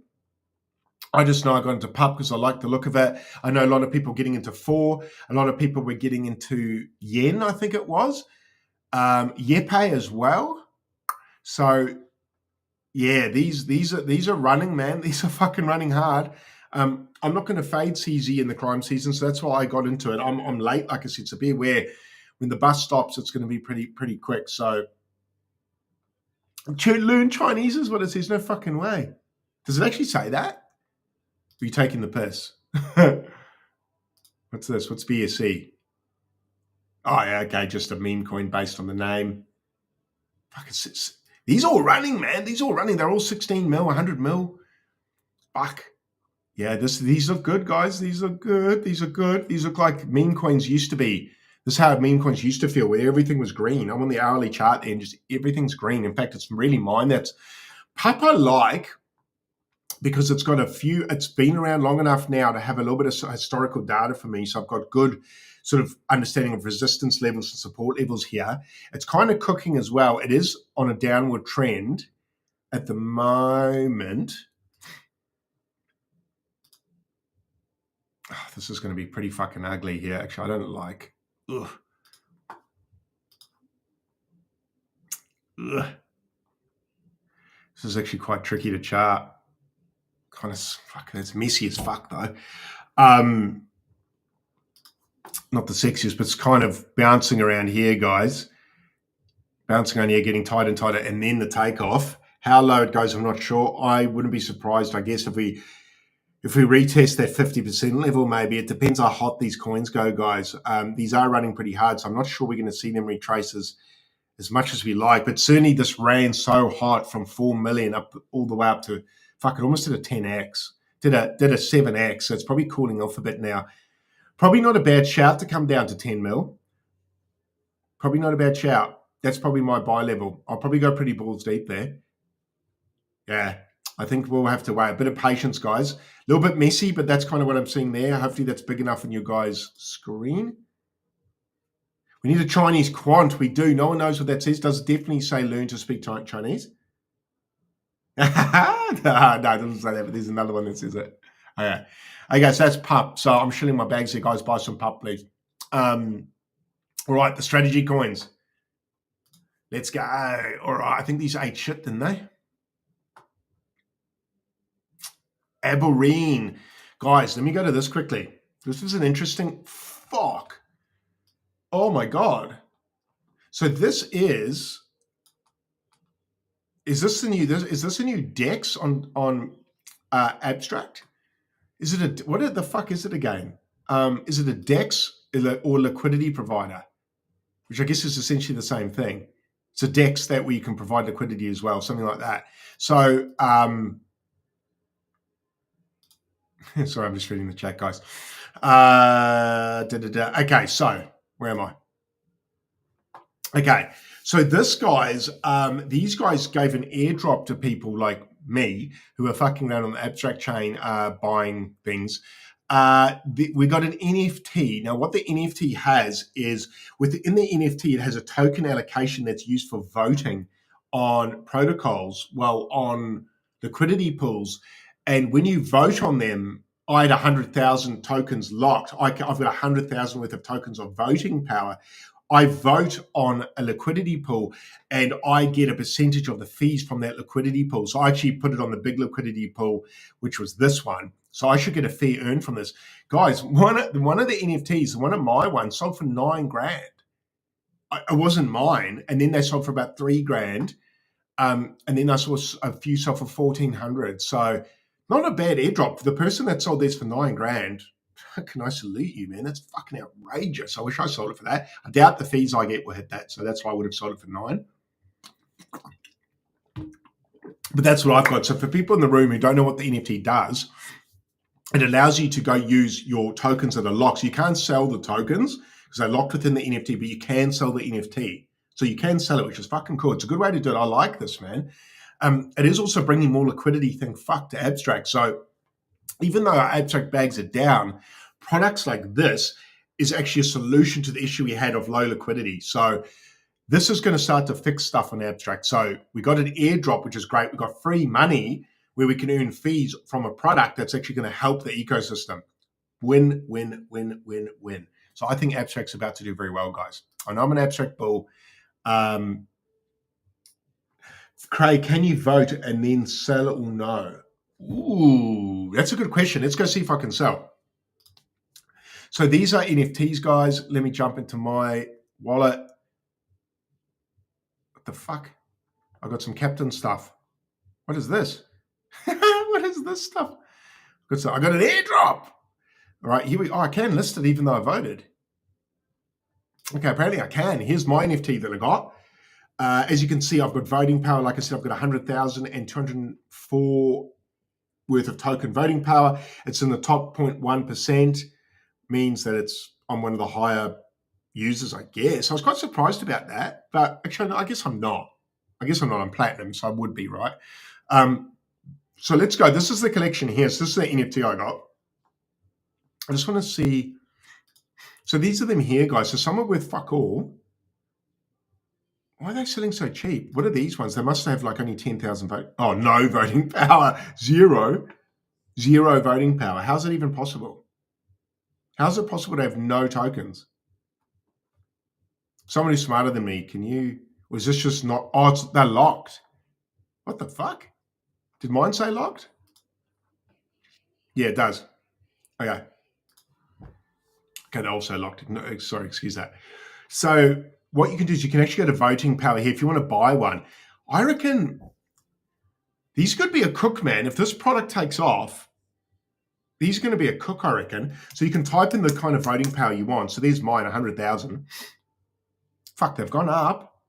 I just know I got into pup because I like the look of it. I know a lot of people getting into 4. A lot of people were getting into yen, I think it was. Yepe as well. So yeah, these are running, man. These are fucking running hard. I'm not going to fade CZ in the crime season, so that's why I got into it. I'm late, like I said, so be aware. When the bus stops, it's going to be pretty quick. So learn Chinese is what it says. No fucking way. Does it actually say that? Are you taking the piss? What's this? What's BSC? Oh, yeah, okay, just a meme coin based on the name. Fuck, these all running, man. These all running. They're all 16 mil, 100 mil. Fuck. Yeah, these look good, guys. These look good. These are good. These look like meme coins used to be. This is how meme coins used to feel, where everything was green. I'm on the hourly chart there, and just everything's green. In fact, it's really mine. That's Papa like, because it's got it's been around long enough now to have a little bit of historical data for me. So I've got good sort of understanding of resistance levels and support levels here. It's kind of cooking as well. It is on a downward trend at the moment. Oh, this is going to be pretty fucking ugly here. Actually, I don't like. Ugh. Ugh. This is actually quite tricky to chart. Kind of fucking, it's messy as fuck though. Not the sexiest, but it's kind of bouncing around here, guys. Bouncing on here, getting tighter and tighter, and then the takeoff. How low it goes, I'm not sure. I wouldn't be surprised, I guess, if we retest that 50% level, maybe. It depends how hot these coins go, guys. These are running pretty hard, so I'm not sure we're going to see them retrace as much as we like. But certainly this ran so hot from 4 million up all the way up to, fuck, it almost did a 10x. Did a 7x, so it's probably cooling off a bit now. Probably not a bad shout to come down to 10 mil. Probably not a bad shout. That's probably my buy level. I'll probably go pretty balls deep there. Yeah, I think we'll have to wait. A bit of patience, guys. A little bit messy, but that's kind of what I'm seeing there. Hopefully that's big enough on your guys' screen. We need a Chinese quant. We do. No one knows what that says. Does it definitely say learn to speak Chinese? No, it doesn't say that, but there's another one that says it. Okay. Okay, so that's pup. So I'm shilling my bags here, guys. Buy some pup, please. All right, the strategy coins. Let's go. All right, I think these ate shit, didn't they? Aborine. Guys, let me go to this quickly. This is an interesting... Fuck. Oh, my God. So this is... Is this a new DEX on Abstract? Is it a... What the fuck is it again? Is it a DEX or liquidity provider? Which I guess is essentially the same thing. It's a DEX that where you can provide liquidity as well, something like that. So... sorry, I'm just reading the chat, guys. Okay, so where am I? Okay, so this guy's, these guys gave an airdrop to people like me who are fucking around on the Abstract chain buying things. We got an NFT. Now, what the NFT has is, within the NFT, it has a token allocation that's used for voting on protocols, on liquidity pools. And when you vote on them, I had 100,000 tokens locked. I've got 100,000 worth of tokens of voting power. I vote on a liquidity pool and I get a percentage of the fees from that liquidity pool. So I actually put it on the big liquidity pool, which was this one. So I should get a fee earned from this. Guys, one of the NFTs, one of my ones, sold for $9,000. It wasn't mine. And then they sold for about $3,000. And then I saw a few sold for 1,400. So not a bad airdrop. For the person that sold this for $9,000, can I salute you, man? That's fucking outrageous. I wish I sold it for that. I doubt the fees I get will hit that. So that's why I would have sold it for $9,000. But that's what I've got. So for people in the room who don't know what the NFT does, it allows you to go use your tokens that are locked. So you can't sell the tokens because they're locked within the NFT, but you can sell the NFT. So you can sell it, which is fucking cool. It's a good way to do it. I like this, man. It is also bringing more liquidity, to Abstract. So even though our Abstract bags are down, products like this is actually a solution to the issue we had of low liquidity. So this is going to start to fix stuff on Abstract. So we got an airdrop, which is great. We got free money where we can earn fees from a product that's actually going to help the ecosystem. Win, win, win, win, win. So I think Abstract's about to do very well, guys. I know I'm an Abstract bull. Craig, can you vote and then sell or no? Ooh, that's a good question. Let's go see if I can sell. So these are NFTs, guys. Let me jump into my wallet. What the fuck? I got some Captain stuff. What is this? What is this stuff? I got an airdrop. All right, here we are. I can list it even though I voted. Okay, apparently I can. Here's my NFT that I got. As you can see, I've got voting power. Like I said, I've got 100,000 and 204 worth of token voting power. It's in the top 0.1%, means that it's on one of the higher users, I guess. I was quite surprised about that, but actually, I guess I'm not. I'm platinum, so I would be, right? So let's go. This is the collection here. So this is the NFT I got. I just want to see. So these are them here, guys. So some are worth fuck all. Why are they selling so cheap? What are these ones? They must have like only 10,000 vote. Oh, no voting power. Zero voting power. How's it even possible? How's it possible to have no tokens? Someone who's smarter than me, can you, or is this just not, they're locked. What the fuck? Did mine say locked? Yeah, it does. Okay. Okay, they're also locked. No, sorry, excuse that. So what you can do is you can actually go to voting power here if you want to buy one. I reckon these could be a cook, man. If this product takes off, these are going to be a cook, I reckon. So you can type in the kind of voting power you want. So there's mine, 100,000. Fuck, they've gone up.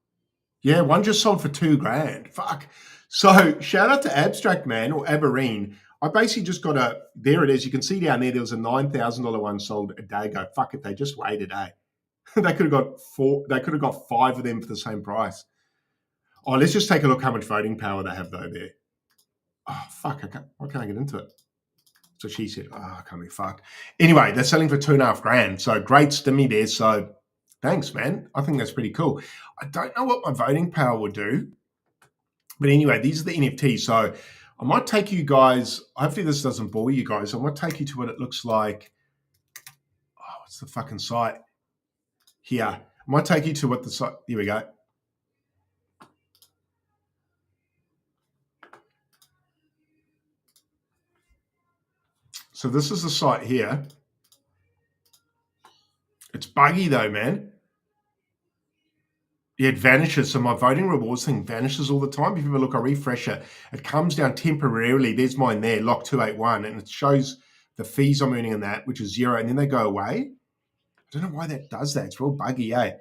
Yeah, one just sold for $2,000. Fuck. So shout out to Abstract, man, or Aberreen. I basically just got there it is. You can see down there was a $9,000 one sold a day ago. Fuck it, they just waited, eh? They could have got five of them for the same price. Oh, let's just take a look how much voting power they have though there. Oh, fuck, why can't I get into it? So she said, oh, I can't be fucked. Anyway, they're selling for $2,500. So great stimmy there. So thanks, man. I think that's pretty cool. I don't know what my voting power will do. But anyway, these are the NFTs. So I might take you guys, hopefully this doesn't bore you guys. I might take you to what it looks like. Oh, what's the fucking site? Here. I might take you to what the site, here we go. So this is the site here. It's buggy though, man. Yeah, it vanishes. So my voting rewards thing vanishes all the time. If you ever look, I refresh it. It comes down temporarily. There's mine there, lock 281, and it shows the fees I'm earning on that, which is zero, and then they go away. I don't know why that does that. It's real buggy, eh?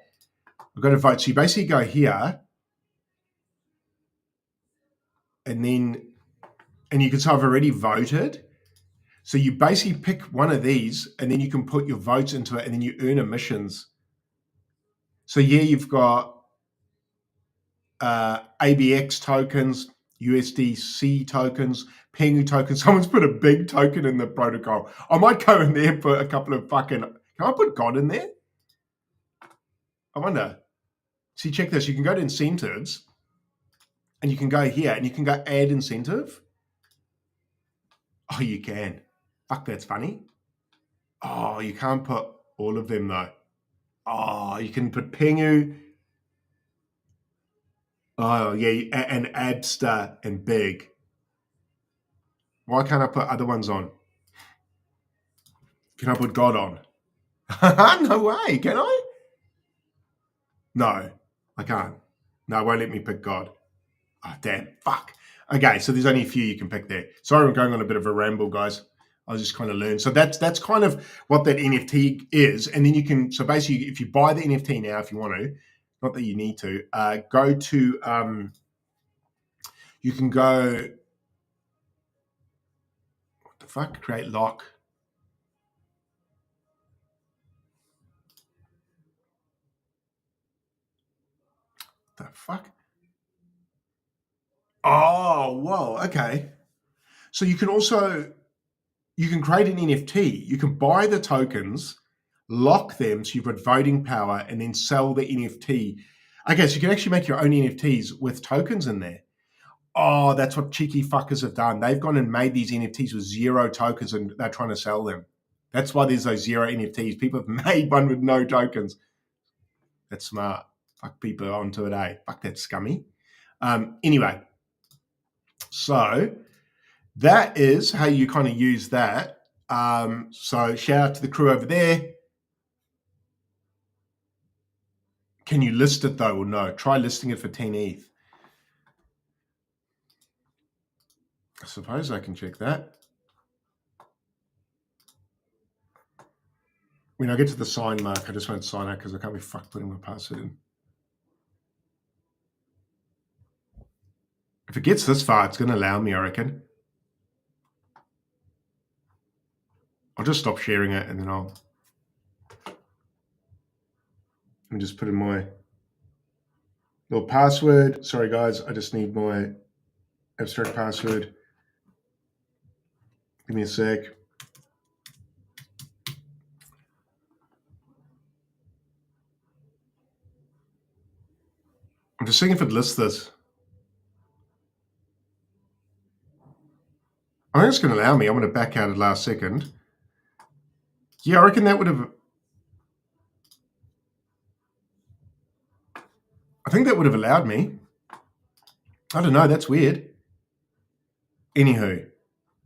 I've got to vote. So you basically go here, and you can say I've already voted. So you basically pick one of these, and then you can put your votes into it, and then you earn emissions. So yeah, you've got ABX tokens, USDC tokens, Pengu tokens. Someone's put a big token in the protocol. I might go in there and put a couple of fucking. Can I put God in there? I wonder. See, check this. You can go to incentives, and you can go here, and you can go add incentive. Oh, you can. Fuck, that's funny. Oh, you can't put all of them though. Oh, you can put Pengu. Oh, yeah, and Abster and Big. Why can't I put other ones on? Can I put God on? No way. Can I? No, I can't. No, it won't let me pick God. Oh, damn. Fuck. Okay, so there's only a few you can pick there. Sorry, I'm going on a bit of a ramble, guys. I was just kind of learn. So that's kind of what that NFT is. And then you can, so basically, if you buy the NFT now, if you want to, not that you need to, go to, you can go, what the fuck? Create lock. The fuck? Oh, whoa. Okay. So you can create an NFT. You can buy the tokens, lock them, so you've got voting power, and then sell the NFT. Okay, so you can actually make your own NFTs with tokens in there. Oh, that's what cheeky fuckers have done. They've gone and made these NFTs with 0 tokens and they're trying to sell them. That's why there's those 0 NFTs. People have made one with no tokens. That's smart. Fuck, people are onto it, eh? Fuck, that's scummy. Anyway, so that is how you kind of use that. So shout out to the crew over there. Can you list it though or no? Try listing it for 10 ETH. I suppose I can check that. When I get to the sign mark, I just won't sign out because I can't be fucked putting my password in. If it gets this far, it's going to allow me, I reckon. I'll just stop sharing it and then I'll just put in my little password. Sorry, guys. I just need my abstract password. Give me a sec. I'm just seeing if it lists this. I think it's going to allow me. I'm going to back out at last second. Yeah, I reckon that would have... I think that would have allowed me. I don't know. That's weird. Anywho.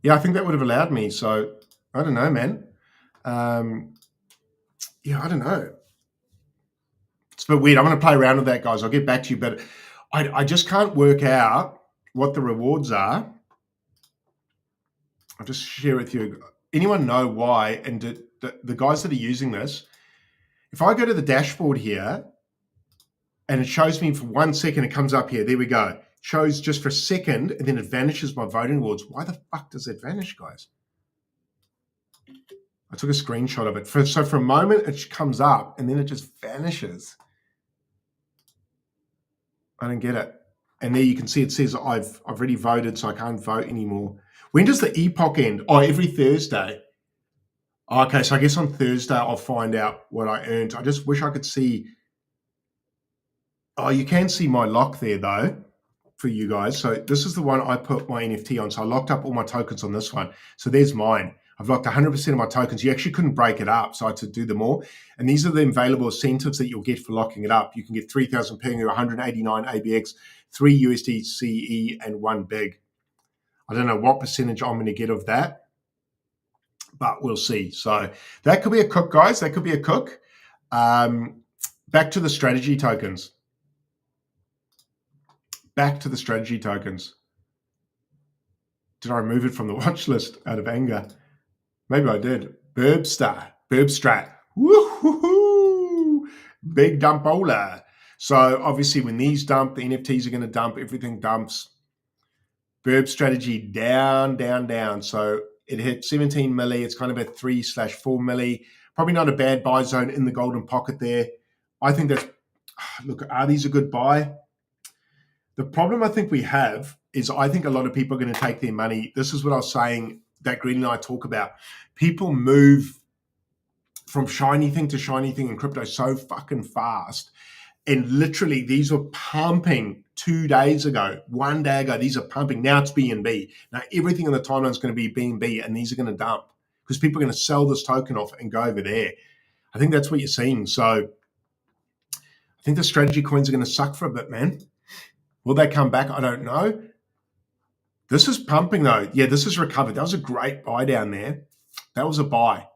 Yeah, I think that would have allowed me. So, I don't know, man. Yeah, I don't know. It's a bit weird. I'm going to play around with that, guys. I'll get back to you. But I just can't work out what the rewards are. I'll just share with you. Anyone know why? And the guys that are using this, if I go to the dashboard here and it shows me for 1 second, it comes up here. There we go. It shows just for a second and then it vanishes my voting rewards. Why the fuck does it vanish, guys? I took a screenshot of it. So for a moment, it comes up and then it just vanishes. I don't get it. And there you can see it says I've already voted, so I can't vote anymore. When does the epoch end? Oh, every Thursday. Okay, so I guess on Thursday I'll find out what I earned. I just wish I could see. Oh, you can see my lock there though for you guys. So this is the one I put my NFT on. So I locked up all my tokens on this one. So there's mine. I've locked 100% of my tokens. You actually couldn't break it up, so I had to do them all. And these are the available incentives that you'll get for locking it up. You can get 3,000 Pingu, 189 ABX, 3 USDCE, and 1 big. I don't know what percentage I'm going to get of that, but we'll see. So that could be a cook, guys. That could be a cook. Back to the strategy tokens. Back to the strategy tokens. Did I remove it from the watch list out of anger? Maybe I did. Burbstrat. Woohoo! Big dumpola. So obviously when these dump, the NFTs are going to dump, everything dumps. Burb strategy down, down, down. So it hit 17 milli. It's kind of at 3/4 milli. Probably not a bad buy zone in the golden pocket there. I think that's, look, are these a good buy? The problem I think we have is I think a lot of people are going to take their money. This is what I was saying that Green and I talk about. People move from shiny thing to shiny thing in crypto so fucking fast. And literally these were pumping 2 days ago, 1 day ago, these are pumping. Now it's BNB. Now everything in the timeline is going to be BNB and these are going to dump because people are going to sell this token off and go over there. I think that's what you're seeing. So I think the strategy coins are going to suck for a bit, man. Will they come back? I don't know. This is pumping though. Yeah, this is recovered. That was a great buy down there. That was a buy.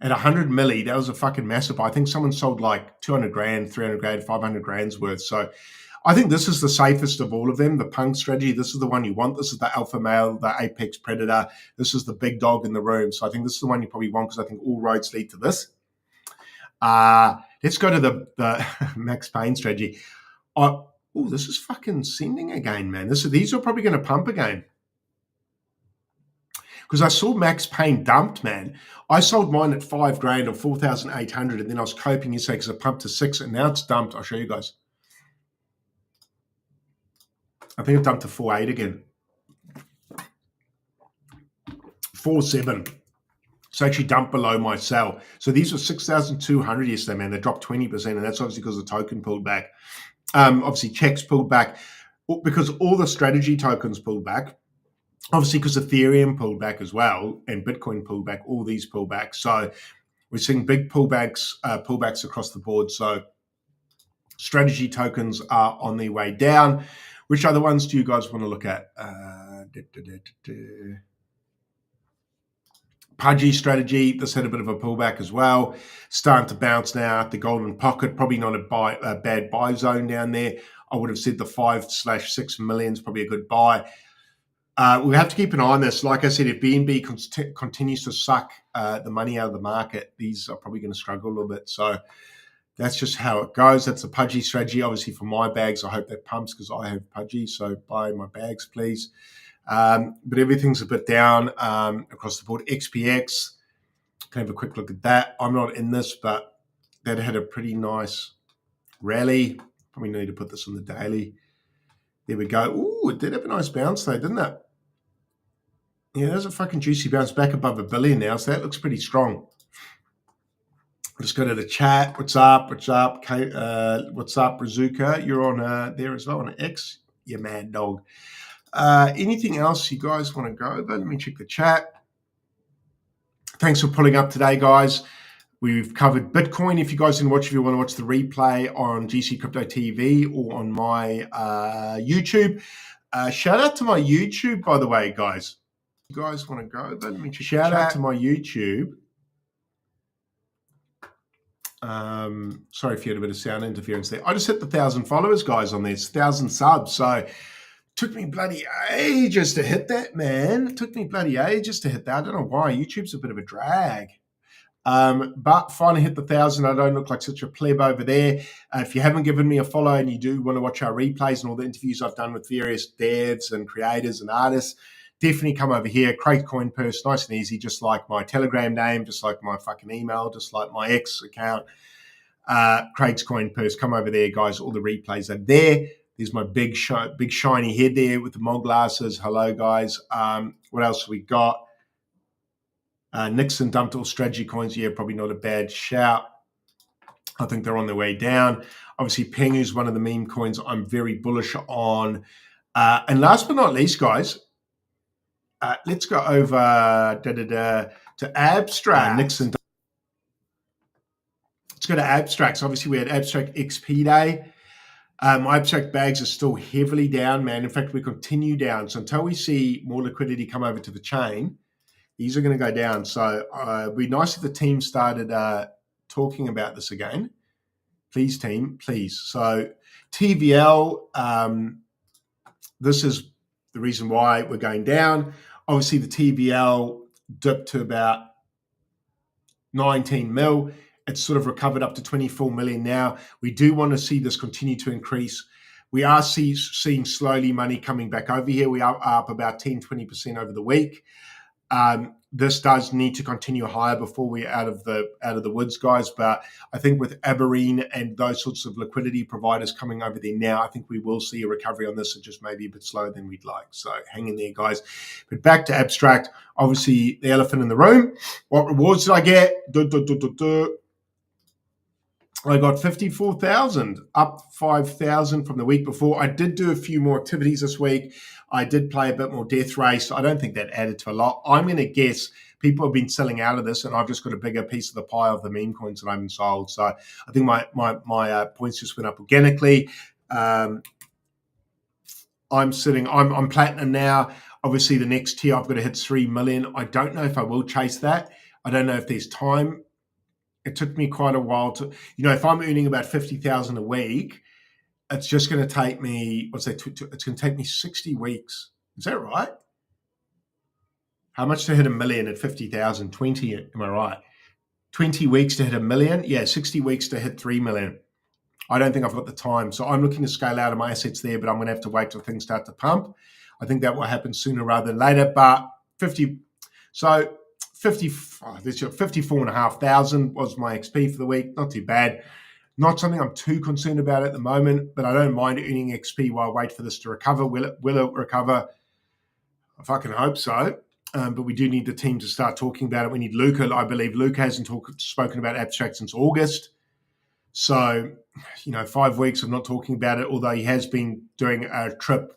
At 100 milli, that was a fucking massive buy. I think someone sold like 200 grand, 300 grand, 500 grand's worth. So I think this is the safest of all of them, the punk strategy. This is the one you want. This is the alpha male, the apex predator. This is the big dog in the room. So I think this is the one you probably want because I think all roads lead to this. Let's go to the Max Payne strategy. Oh, this is fucking sending again, man. These are probably going to pump again. Because I saw Max Payne dumped, man. I sold mine at 5 grand or 4,800, and then I was coping yesterday because it pumped to 6, and now it's dumped. I'll show you guys. I think it dumped to 4.8 again. 4.7. So actually dumped below my sell. So these were 6,200 yesterday, man. They dropped 20%, and that's obviously because the token pulled back. Obviously, checks pulled back because all the strategy tokens pulled back. Obviously, because Ethereum pulled back as well, and Bitcoin pulled back. All these pulled back. So we're seeing big pullbacks across the board. So strategy tokens are on their way down. Which other ones do you guys want to look at? Pudgy strategy, this had a bit of a pullback as well. Starting to bounce now. The golden pocket, probably not a bad buy zone down there. I would have said the 5/6 million is probably a good buy. We have to keep an eye on this. Like I said, if BNB continues to suck the money out of the market, these are probably going to struggle a little bit. So that's just how it goes. That's a pudgy strategy. Obviously, for my bags, I hope that pumps because I have pudgy. So buy my bags, please. But everything's a bit down across the board. XPX, can have a quick look at that. I'm not in this, but that had a pretty nice rally. Probably need to put this on the daily. There we go. Ooh, it did have a nice bounce though, didn't it? Yeah, there's a fucking juicy bounce back above $1 billion now, so that looks pretty strong. Let's go to the chat. What's up? What's up? What's up, Razuka? You're on there as well on X. You mad dog. Anything else you guys want to go over? Let me check the chat. Thanks for pulling up today, guys. We've covered Bitcoin. If you guys didn't watch, if you want to watch the replay on GC Crypto TV or on my YouTube, shout out to my YouTube, by the way, guys. You guys want to go over? Let me check. Shout out to my YouTube. Sorry if you had a bit of sound interference there. I just hit the 1,000 followers, guys, on this 1,000 subs. So took me bloody ages to hit that, man. It took me bloody ages to hit that. I don't know why. YouTube's a bit of a drag. But finally hit the 1,000. I don't look like such a pleb over there. If you haven't given me a follow and you do want to watch our replays and all the interviews I've done with various devs and creators and artists, definitely come over here. Craig's Coin Purse, nice and easy, just like my Telegram name, just like my fucking email, just like my X account. Craig's Coin Purse, come over there, guys. All the replays are there. There's my big shiny head there with the mog glasses. Hello, guys. What else we got? Nixon dumped all strategy coins. Yeah, probably not a bad shout. I think they're on their way down. Obviously, Pengu is one of the meme coins I'm very bullish on. And last but not least, guys, let's go over to Abstract. Nixon. Let's go to Abstracts. Obviously, we had Abstract XP Day. My Abstract bags are still heavily down, man. In fact, we continue down. So until we see more liquidity come over to the chain, these are going to go down. So it'd be nice if the team started talking about this again. Please, team, please. So TVL, this is the reason why we're going down. Obviously, the TVL dipped to about 19 mil. It's sort of recovered up to 24 million now. We do want to see this continue to increase. We are seeing slowly money coming back over here. We are up about 10-20% over the week. This does need to continue higher before we're out of the woods, guys. But I think with Aberreen and those sorts of liquidity providers coming over there now, I think we will see a recovery on this. It just maybe a bit slower than we'd like. So hang in there, guys. But back to Abstract. Obviously, the elephant in the room. What rewards did I get? I got 54,000, up 5,000 from the week before. I did do a few more activities this week. I did play a bit more Death Race. I don't think that added to a lot. I'm going to guess people have been selling out of this, and I've just got a bigger piece of the pie of the meme coins that I haven't sold. So I think my points just went up organically. I'm platinum now. Obviously, the next tier I've got to hit 3 million. I don't know if I will chase that. I don't know if there's time. It took me quite a while to, if I'm earning about 50,000 a week, it's just going to take me, it's going to take me 60 weeks. Is that right? How much to hit 1 million at 50,000? 20, am I right? 20 weeks to hit 1 million? Yeah, 60 weeks to hit 3 million. I don't think I've got the time. So I'm looking to scale out of my assets there, but I'm going to have to wait till things start to pump. I think that will happen sooner rather than later, but 54,500 was my XP for the week. Not too bad. Not something I'm too concerned about at the moment, but I don't mind earning XP while I wait for this to recover. Will it recover? I fucking hope so. But we do need the team to start talking about it. We need Luca. I believe Luca hasn't spoken about abstract since August. So, 5 weeks of not talking about it, although he has been doing a trip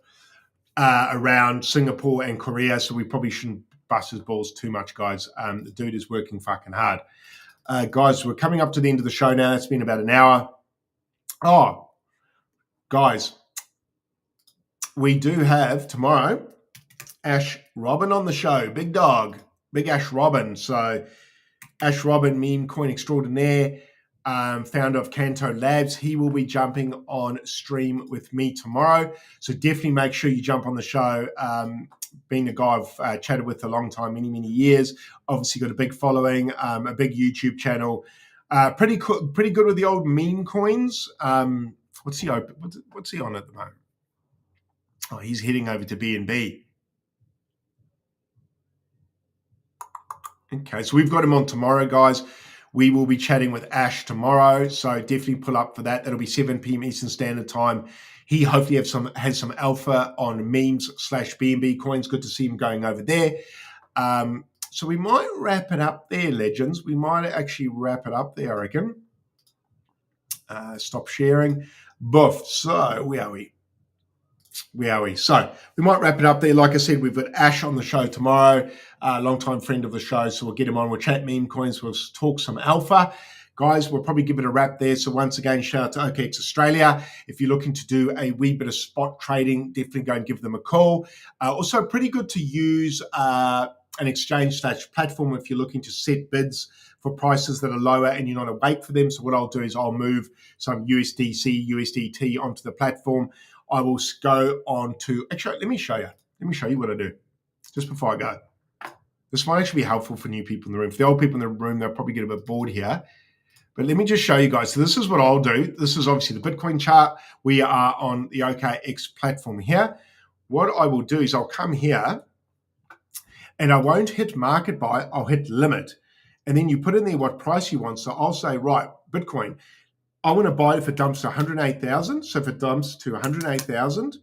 around Singapore and Korea. So we probably shouldn't bust his balls too much, guys. The dude is working fucking hard. Guys, we're coming up to the end of the show now. It's been about an hour. Oh, guys, we do have tomorrow Ash Robin on the show. Big dog. Big Ash Robin. So Ash Robin, meme coin extraordinaire, founder of Canto Labs. He will be jumping on stream with me tomorrow. So definitely make sure you jump on the show. Being a guy I've chatted with a long time, many, many years. Obviously got a big following, a big YouTube channel. Pretty good with the old meme coins. What's he on at the moment? Oh, he's heading over to BNB. Okay, so we've got him on tomorrow, guys. We will be chatting with Ash tomorrow, so definitely pull up for that. That'll be 7 p.m. Eastern Standard Time. He hopefully has some alpha on memes/BNB coins. Good to see him going over there. So we might wrap it up there, legends. We might actually wrap it up there, I reckon. Stop sharing. Boof. So where are we? So we might wrap it up there. Like I said, we've got Ash on the show tomorrow, a long-time friend of the show, so we'll get him on. We'll chat meme coins. We'll talk some alpha. Guys, we'll probably give it a wrap there. So once again, shout out to OKX Australia. If you're looking to do a wee bit of spot trading, definitely go and give them a call. Also, pretty good to use an exchange/platform if you're looking to set bids for prices that are lower and you're not awake for them. So what I'll do is I'll move some USDC, USDT onto the platform. I will go on to, actually, let me show you what I do just before I go. This might actually be helpful for new people in the room. For the old people in the room, they'll probably get a bit bored here. But let me just show you guys. So this is what I'll do. This is obviously the Bitcoin chart. We are on the OKX platform here. What I will do is I'll come here and I won't hit market buy. I'll hit limit. And then you put in there what price you want. So I'll say, right, Bitcoin, I want to buy it if it dumps to 108,000. So if it dumps to 108,000,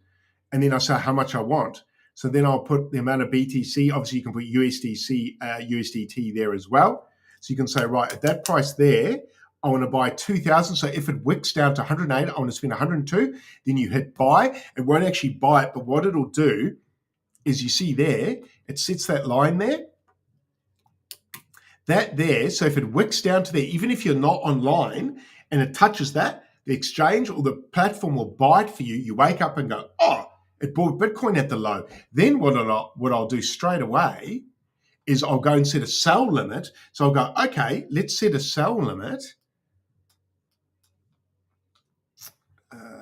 and then I say how much I want. So then I'll put the amount of BTC. Obviously, you can put USDC, USDT there as well. So you can say, right, at that price there, I want to buy 2,000. So if it wicks down to 108, I want to spend 102. Then you hit buy. It won't actually buy it, but what it'll do is you see there, it sets that line there. That there, so if it wicks down to there, even if you're not online and it touches that, the exchange or the platform will buy it for you. You wake up and go, oh, it bought Bitcoin at the low. Then what I'll do straight away is I'll go and set a sell limit. So I'll go, okay, let's set a sell limit.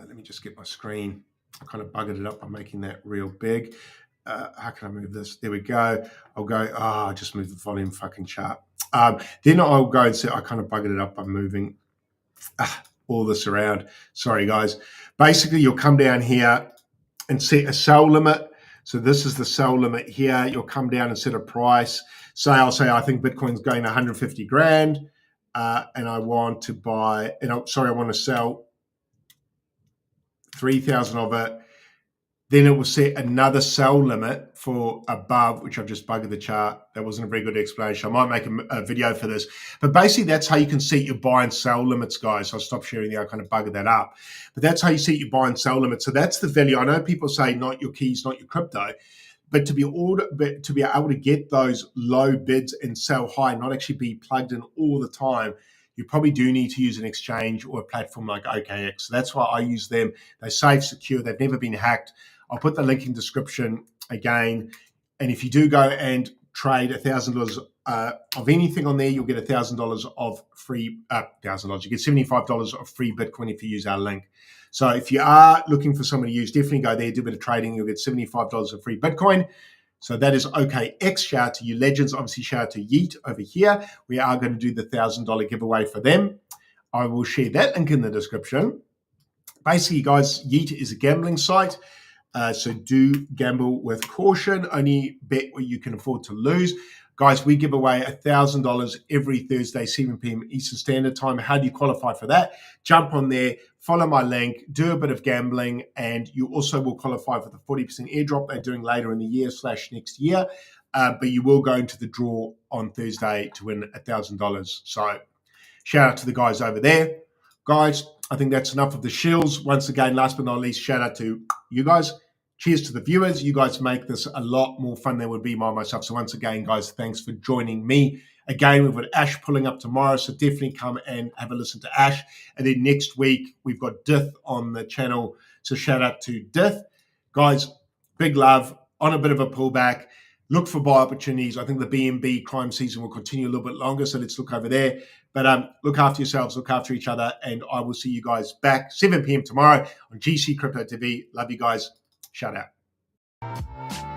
Let me just get my screen. I kind of buggered it up by making that real big. How can I move this? There we go. I'll go, I just moved the volume fucking chart. Then I'll go and say, I kind of buggered it up by moving all this around. Sorry, guys. Basically, you'll come down here and set a sell limit. So this is the sell limit here. You'll come down and set a price. So I'll say, I think Bitcoin's going to 150 grand. And I want to buy, I want to sell 3,000 of it. Then it will set another sell limit for above, which I've just buggered the chart. That wasn't a very good explanation. I might make a video for this. But basically, that's how you can set your buy and sell limits, guys. So I'll stop sharing there. I kind of buggered that up. But that's how you set your buy and sell limits. So that's the value. I know people say not your keys, not your crypto. But to be able to get those low bids and sell high, not actually be plugged in all the time, you probably do need to use an exchange or a platform like OKX. So that's why I use them. They're safe, secure. They've never been hacked. I'll put the link in description again. And if you do go and trade $1,000 of anything on there, you'll get $1,000 of free, $1,000. You get $75 of free Bitcoin if you use our link. So if you are looking for someone to use, definitely go there, do a bit of trading. You'll get $75 of free Bitcoin. So that is OKX. Shout out to you legends. Obviously, shout out to Yeet over here. We are going to do the $1,000 giveaway for them. I will share that link in the description. Basically, guys, Yeet is a gambling site. So do gamble with caution. Only bet what you can afford to lose. Guys, we give away $1,000 every Thursday, 7 p.m. Eastern Standard Time. How do you qualify for that? Jump on there, follow my link, do a bit of gambling, and you also will qualify for the 40% airdrop they're doing later in the year / next year. But you will go into the draw on Thursday to win $1,000. So shout out to the guys over there. Guys, I think that's enough of the shills. Once again, last but not least, shout out to you guys. Cheers to the viewers. You guys make this a lot more fun than it would be by myself. So once again, guys, thanks for joining me. Again, we've got Ash pulling up tomorrow, so definitely come and have a listen to Ash. And then next week, we've got Dith on the channel. So shout out to Dith. Guys, big love. On a bit of a pullback. Look for buy opportunities. I think the BNB climb season will continue a little bit longer, so let's look over there. But look after yourselves, look after each other, and I will see you guys back 7 p.m. tomorrow on GC Crypto TV. Love you guys. Shout out.